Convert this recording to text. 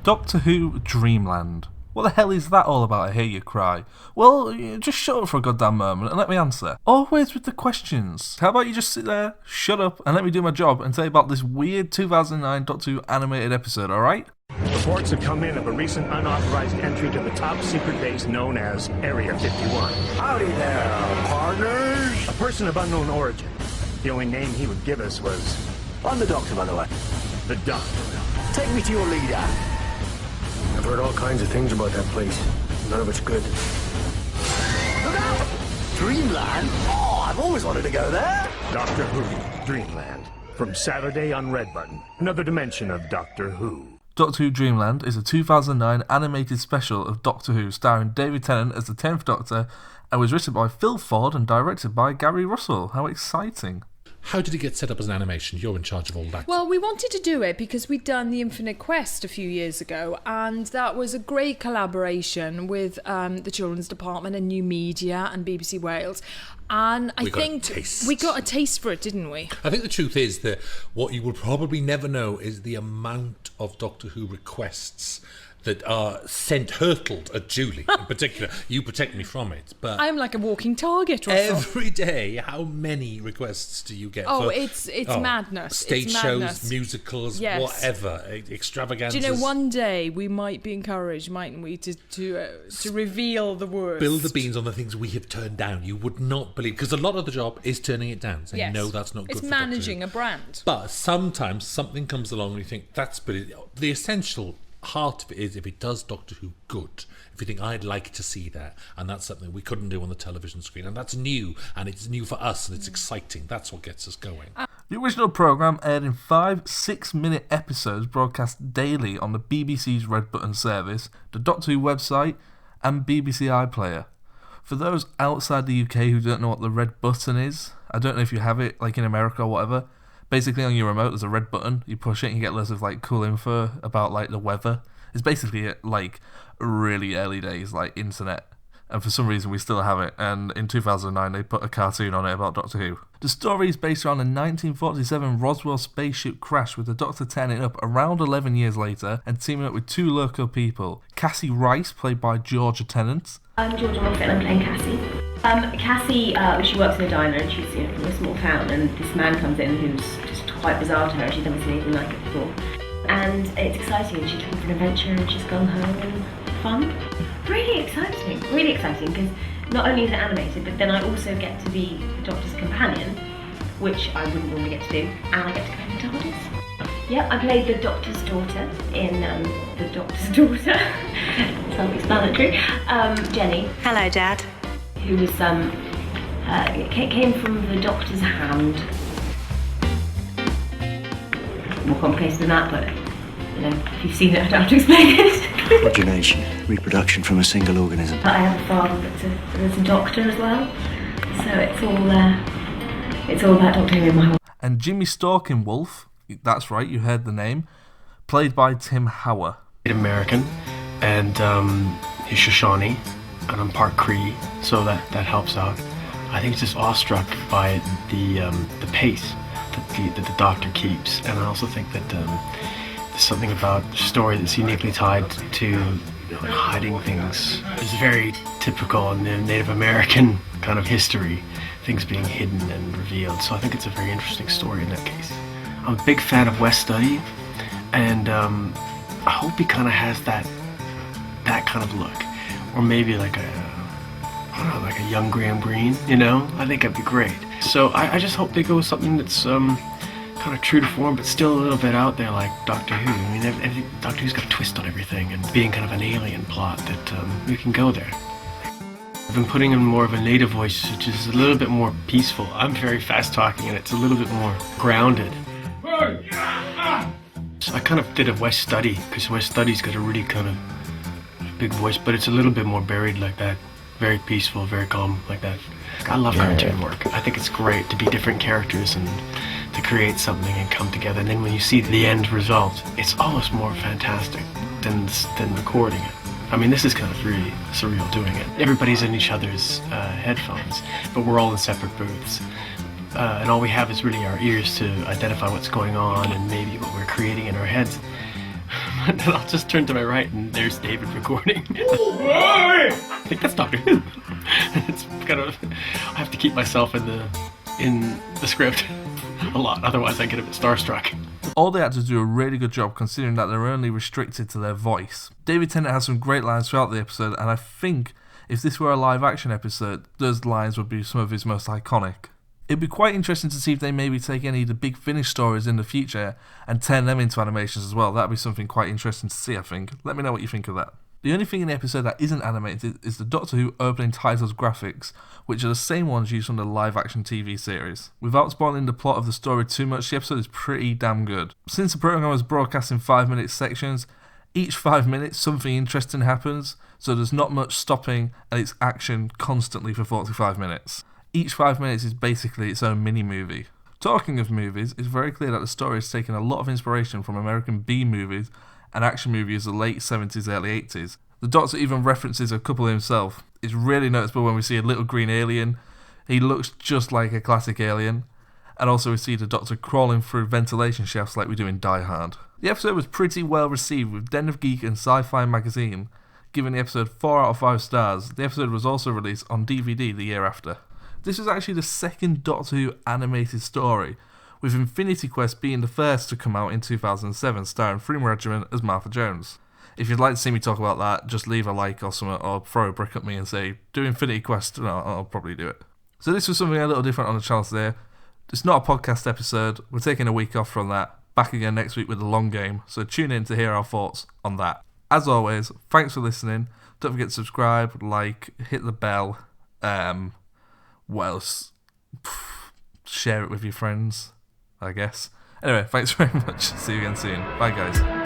Doctor Who Dreamland. What the hell is that all about, I hear you cry? Well, just shut up for a goddamn moment and let me answer. Always with the questions. How about you just sit there, shut up, and let me do my job and tell you about this weird 2009 Doctor Who animated episode, alright? Reports have come in of a recent unauthorized entry to the top secret base known as Area 51. Howdy there, partners. A person of unknown origin. The only name he would give us was... I'm the Doctor, by the way. The Doctor. Take me to your leader. I've heard all kinds of things about that place. None of it's good. Look out! Dreamland? Oh, I've always wanted to go there. Doctor Who, Dreamland. From Saturday on Red Button. Another dimension of Doctor Who. Doctor Who Dreamland is a 2009 animated special of Doctor Who starring David Tennant as the 10th Doctor and was written by Phil Ford and directed by Gary Russell. How exciting. How did it get set up as an animation? You're in charge of all that. Well, we wanted to do it because we'd done The Infinite Quest a few years ago, and that was a great collaboration with the Children's Department and New Media and BBC Wales. And I think we got a taste for it, didn't we? I think the truth is that what you will probably never know is the amount of Doctor Who requests that are hurtled at Julie in particular. You protect me from it, but I'm like a walking target, Russell. Every day, how many requests do you get? It's madness. Stage it's shows, madness. Musicals, yes. Whatever, extravaganzas. Do you know, one day we might be encouraged, mightn't we, to reveal the worst. Spill the beans on the things we have turned down. You would not believe, because a lot of the job is turning it down, saying no, that's not good. It's for managing a brand. But sometimes something comes along and you think that's brilliant. The essential heart of it is if it does Doctor Who good, if you think I'd like to see that, and that's something we couldn't do on the television screen, and that's new, and it's new for us, and it's exciting. That's what gets us going. The original programme aired in 5 6-minute episodes broadcast daily on the BBC's Red Button service, the Doctor Who website, and BBC iPlayer. For those outside the UK who don't know what the red button is, I don't know if you have it like in America or whatever. Basically, on your remote, there's a red button. You push it and you get loads of like cool info about like the weather. It's basically like really early days, like internet. And for some reason, we still have it. And in 2009, they put a cartoon on it about Doctor Who. The story is based around a 1947 Roswell spaceship crash with the Doctor turning up around 11 years later and teaming up with 2 local people. Cassie Rice, played by Georgia Tennant. I'm Georgia Moffat and I'm playing Cassie. Cassie, she works in a diner and she's from a small town, and this man comes in who's just quite bizarre to her. She's never seen anything like it before. And it's exciting, and she's looking for an adventure and she's gung ho and fun. Really exciting, because not only is it animated, but then I also get to be the Doctor's companion, which I wouldn't normally get to do, and I get to go in the TARDIS. Yeah, I played the Doctor's daughter in The Doctor's Daughter, self-explanatory, Jenny. Hello, Dad. Who was, came from the Doctor's hand. More complicated than that, but, if you've seen it, I don't have to explain it. Origination, reproduction from a single organism. I have a father that's a doctor as well, so it's all about Doctor Who in my whole. And Jimmy Stalking-Wolf, that's right, you heard the name, played by Tim Howard. American, and he's Shoshone, and I'm part Cree, so that helps out. I think he's just awestruck by the pace that the Doctor keeps, and I also think that there's something about the story that's uniquely tied to hiding things. It's very typical in the Native American kind of history, things being hidden and revealed, so I think it's a very interesting story in that case. I'm a big fan of West Study, and I hope he kind of has that kind of look, or maybe like a young Graham Greene, I think that'd be great. So I just hope they go with something that's kind of true to form, but still a little bit out there like Doctor Who. I mean, Doctor Who's got a twist on everything, and being kind of an alien plot that we can go there. I've been putting in more of a native voice, which is a little bit more peaceful. I'm very fast talking, and it's a little bit more grounded. So I kind of did a West Study, because West Study's got a really kind of big voice, but it's a little bit more buried like that. Very peaceful, very calm like that. I love cartoon work. I think it's great to be different characters and to create something and come together. And then when you see the end result, it's almost more fantastic than recording it. I mean, this is kind of really surreal doing it. Everybody's in each other's headphones, but we're all in separate booths. And all we have is really our ears to identify what's going on and maybe what we're creating in our heads. and then I'll just turn to my right, and there's David recording. I think that's Doctor Who. It's kind of, I have to keep myself in the script a lot, otherwise I get a bit starstruck. All the actors do a really good job considering that they're only restricted to their voice. David Tennant has some great lines throughout the episode, and I think if this were a live action episode, those lines would be some of his most iconic. It'd be quite interesting to see if they maybe take any of the Big Finish stories in the future and turn them into animations as well. That'd be something quite interesting to see, I think. Let me know what you think of that. The only thing in the episode that isn't animated is the Doctor Who opening titles graphics, which are the same ones used from the live-action TV series. Without spoiling the plot of the story too much, the episode is pretty damn good. Since the programme was broadcast in 5-minute sections, each 5 minutes something interesting happens, so there's not much stopping and it's action constantly for 45 minutes. Each 5 minutes is basically its own mini-movie. Talking of movies, it's very clear that the story has taken a lot of inspiration from American B-movies and action movies of the late 70s, early 80s. The Doctor even references a couple himself. It's really noticeable when we see a little green alien. He looks just like a classic alien. And also we see the Doctor crawling through ventilation shafts like we do in Die Hard. The episode was pretty well received, with Den of Geek and Sci-Fi magazine giving the episode 4 out of 5 stars. The episode was also released on DVD the year after. This was actually the second Doctor Who animated story, with Infinity Quest being the first to come out in 2007, starring Freema Regiment as Martha Jones. If you'd like to see me talk about that, just leave a like or something, or throw a brick at me and say, do Infinity Quest, and I'll probably do it. So this was something a little different on the channel today. It's not a podcast episode, we're taking a week off from that, back again next week with the long game, so tune in to hear our thoughts on that. As always, thanks for listening, don't forget to subscribe, like, hit the bell, what else? Share it with your friends, I guess. Anyway, thanks very much. See you again soon. Bye, guys.